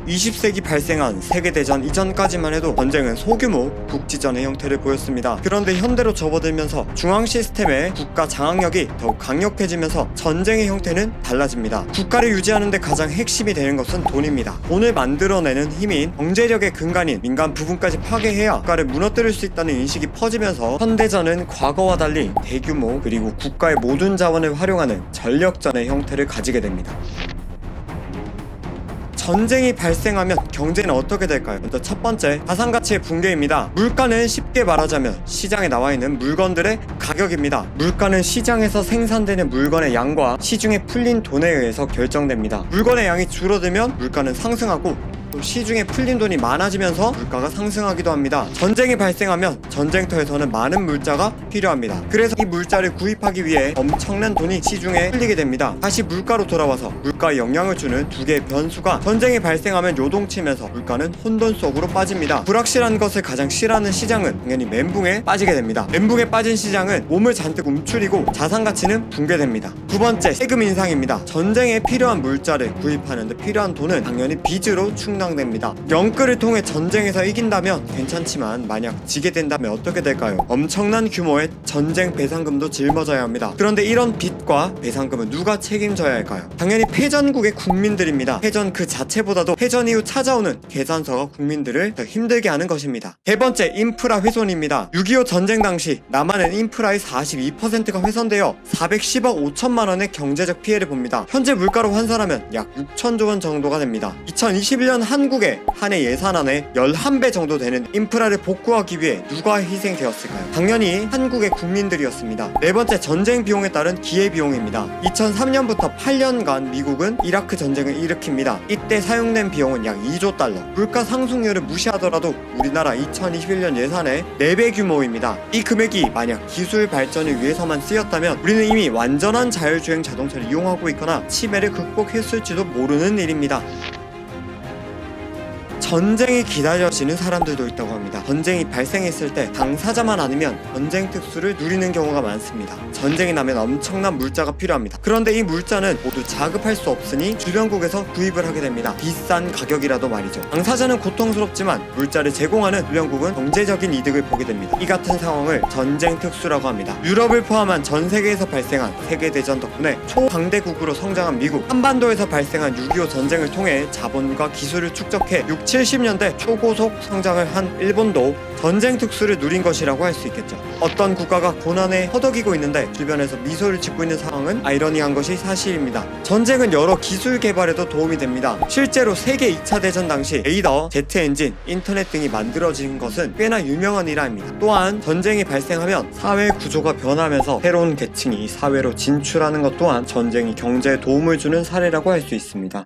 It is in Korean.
20세기 발생한 세계대전 이전까지만 해도 전쟁은 소규모 국지전의 형태를 보였습니다. 그런데 현대로 접어들면서 중앙 시스템의 국가 장악력이 더욱 강력해지면서 전쟁의 형태는 달라집니다. 국가를 유지하는 데 가장 핵심이 되는 것은 돈입니다. 돈을 만들어내는 힘인 경제력의 근간인 민간 부분까지 파괴해야 국가를 무너뜨릴 수 있다는 인식이 퍼지면서 현대전은 과거와 달리 대규모 그리고 국가의 모든 자원을 활용하는 전력전의 형태를 가지게 됩니다. 전쟁이 발생하면 경제는 어떻게 될까요? 먼저 첫 번째, 자산가치의 붕괴입니다. 물가는 쉽게 말하자면 시장에 나와있는 물건들의 가격입니다. 물가는 시장에서 생산되는 물건의 양과 시중에 풀린 돈에 의해서 결정됩니다. 물건의 양이 줄어들면 물가는 상승하고 또 시중에 풀린 돈이 많아지면서 물가가 상승하기도 합니다. 전쟁이 발생하면 전쟁터에서는 많은 물자가 필요합니다. 그래서 이 물자를 구입하기 위해 엄청난 돈이 시중에 풀리게 됩니다. 다시 물가로 돌아와서 물가에 영향을 주는 두 개의 변수가 전쟁이 발생하면 요동치면서 물가는 혼돈 속으로 빠집니다. 불확실한 것을 가장 싫어하는 시장은 당연히 멘붕에 빠지게 됩니다. 멘붕에 빠진 시장은 몸을 잔뜩 움츠리고 자산 가치는 붕괴됩니다. 두 번째, 세금 인상입니다. 전쟁에 필요한 물자를 구입하는 데 필요한 돈은 당연히 빚으로 충당됩니다. 영끌을 통해 전쟁에서 이긴다면 괜찮지만 만약 지게 된다면 어떻게 될까요? 엄청난 규모의 전쟁 배상금도 짊어져야 합니다. 그런데 이런 빚과 배상금은 누가 책임져야 할까요? 당연히 패전국의 국민들입니다. 패전 그 자체보다도 패전 이후 찾아오는 계산서가 국민들을 더 힘들게 하는 것입니다. 세 번째, 인프라 훼손입니다. 6.25 전쟁 당시 남한은 인프라의 42%가 훼손되어 410억 5천만 원의 경제적 피해를 봅니다. 현재 물가로 환산하면 약 6천조 원 정도가 됩니다. 2021년 한국의 한 해 예산안의 11배 정도 되는 인프라를 복구하기 위해 누가 희생되었을까요? 당연히 한국의 국민들이었습니다. 네 번째, 전쟁 비용에 따른 기회비용입니다. 2003년부터 8년간 미국은 이라크 전쟁을 일으킵니다. 이때 사용된 비용은 약 2조 달러. 물가 상승률을 무시하더라도 우리나라 2021년 예산의 4배 규모입니다. 이 금액이 만약 기술 발전을 위해서만 쓰였다면 우리는 이미 완전한 자율주행 자동차를 이용하고 있거나 치매를 극복했을지도 모르는 일입니다. 전쟁이 기다려지는 사람들도 있다고 합니다. 전쟁이 발생했을 때 당사자만 아니면 전쟁 특수를 누리는 경우가 많습니다. 전쟁이 나면 엄청난 물자가 필요합니다. 그런데 이 물자는 모두 자급할 수 없으니 주변국에서 구입을 하게 됩니다. 비싼 가격이라도 말이죠. 당사자는 고통스럽지만 물자를 제공하는 주변국은 경제적인 이득을 보게 됩니다. 이 같은 상황을 전쟁 특수라고 합니다. 유럽을 포함한 전 세계에서 발생한 세계대전 덕분에 초강대국으로 성장한 미국, 한반도에서 발생한 6.25 전쟁을 통해 자본과 기술을 축적해 70년대 초고속 성장을 한 일본도 전쟁 특수를 누린 것이라고 할 수 있겠죠. 어떤 국가가 고난에 허덕이고 있는데 주변에서 미소를 짓고 있는 상황은 아이러니한 것이 사실입니다. 전쟁은 여러 기술 개발에도 도움이 됩니다. 실제로 세계 2차 대전 당시 레이더, 제트 엔진, 인터넷 등이 만들어진 것은 꽤나 유명한 일화입니다. 또한 전쟁이 발생하면 사회 구조가 변하면서 새로운 계층이 사회로 진출하는 것 또한 전쟁이 경제에 도움을 주는 사례라고 할 수 있습니다.